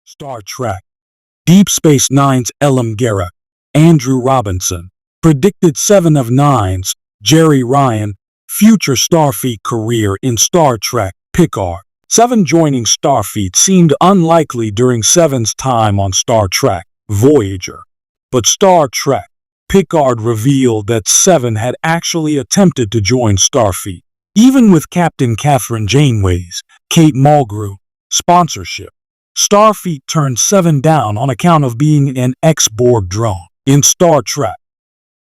Star Trek. Deep Space Nine's Elam Garak, Andrew Robinson, predicted 7 of 9's Jerry Ryan, future Starfleet career in Star Trek Picard. 7 joining Starfleet seemed unlikely during 7's time on Star Trek Voyager. But Star Trek Picard revealed that 7 had actually attempted to join Starfleet, even with Captain Catherine Janeway's Kate Mulgrew sponsorship. Starfleet turned 7 down on account of being an ex-Borg drone. In Star Trek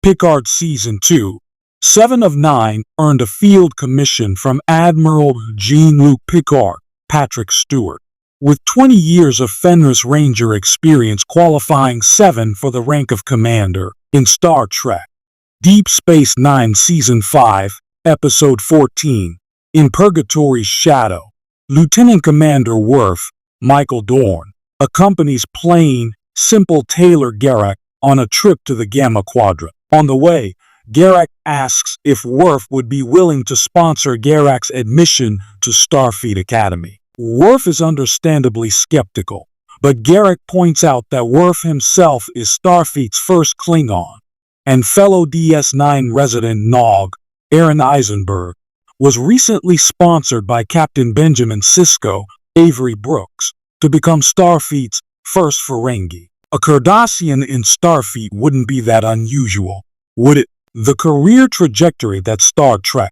Picard Season 2, 7 of 9 earned a field commission from Admiral Jean-Luc Picard, Patrick Stewart, with 20 years of Fenris Ranger experience qualifying 7 for the rank of commander. In Star Trek Deep Space Nine Season 5, Episode 14, In Purgatory's Shadow, Lieutenant Commander Worf, Michael Dorn, accompanies plain, simple Taylor Garak on a trip to the Gamma Quadrant. On the way, Garak asks if Worf would be willing to sponsor Garak's admission to Starfleet Academy. Worf is understandably skeptical, but Garak points out that Worf himself is Starfleet's first Klingon, and fellow DS9 resident Nog, Aaron Eisenberg, was recently sponsored by Captain Benjamin Sisko, Avery Brooks, to become Starfleet's first Ferengi. A Cardassian in Starfleet wouldn't be that unusual, would it? The career trajectory that Star Trek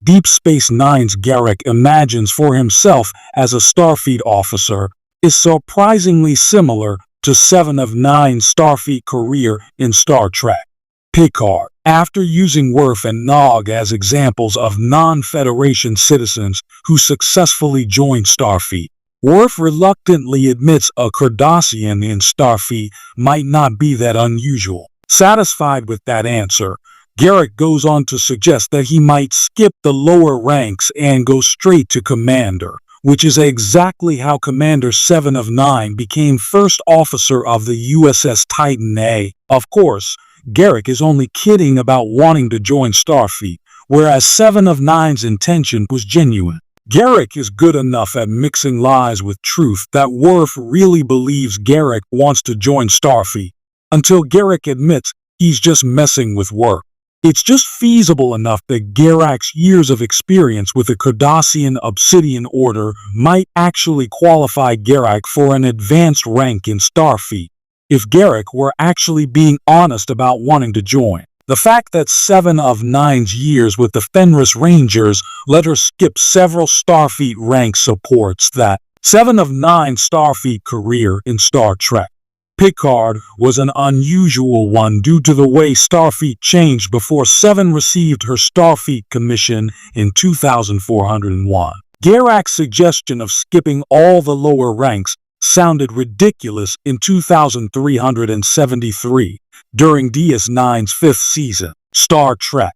Deep Space Nine's Garak imagines for himself as a Starfleet officer is surprisingly similar to 7 of 9's Starfleet career in Star Trek Picard. After using Worf and Nog as examples of non-Federation citizens who successfully joined Starfleet, Worf reluctantly admits a Cardassian in Starfleet might not be that unusual. Satisfied with that answer, Garak goes on to suggest that he might skip the lower ranks and go straight to Commander, which is exactly how Commander 7 of 9 became first officer of the USS Titan A. Of course, Garak is only kidding about wanting to join Starfleet, whereas 7 of 9's intention was genuine. Garak is good enough at mixing lies with truth that Worf really believes Garak wants to join Starfleet, until Garak admits he's just messing with Worf. It's just feasible enough that Garak's years of experience with the Cardassian Obsidian Order might actually qualify Garak for an advanced rank in Starfleet, if Garak were actually being honest about wanting to join. The fact that 7 of 9's years with the Fenris Rangers let her skip several Starfleet ranks supports that 7 of 9's Starfleet career in Star Trek Picard was an unusual one due to the way Starfleet changed before 7 received her Starfleet commission in 2401. Garak's suggestion of skipping all the lower ranks sounded ridiculous in 2373 during DS9's 5th season. Star Trek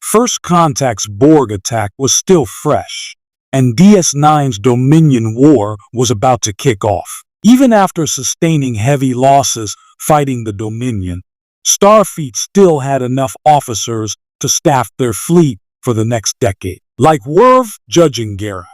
First Contact's Borg attack was still fresh, and DS9's Dominion War was about to kick off. Even after sustaining heavy losses fighting the Dominion, Starfleet still had enough officers to staff their fleet for the next decade. Like Worf judging Garak,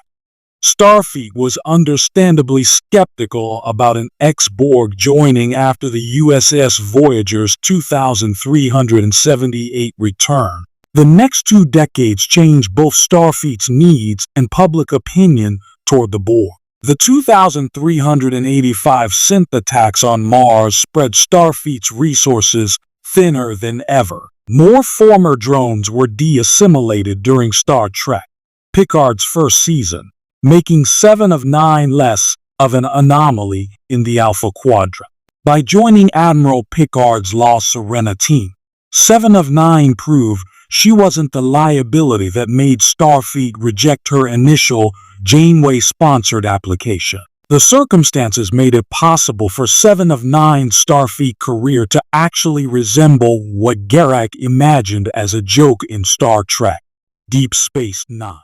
Starfleet was understandably skeptical about an ex-Borg joining after the USS Voyager's 2378 return. The next 2 decades changed both Starfleet's needs and public opinion toward the Borg. The 2385 synth attacks on Mars spread Starfleet's resources thinner than ever. More former drones were de-assimilated during Star Trek Picard's first season, making 7 of 9 less of an anomaly in the Alpha Quadrant. By joining Admiral Picard's La Sirena team, 7 of 9 proved she wasn't the liability that made Starfleet reject her initial Janeway-sponsored application. The circumstances made it possible for 7 of 9's Starfleet career to actually resemble what Garak imagined as a joke in Star Trek Deep Space Nine.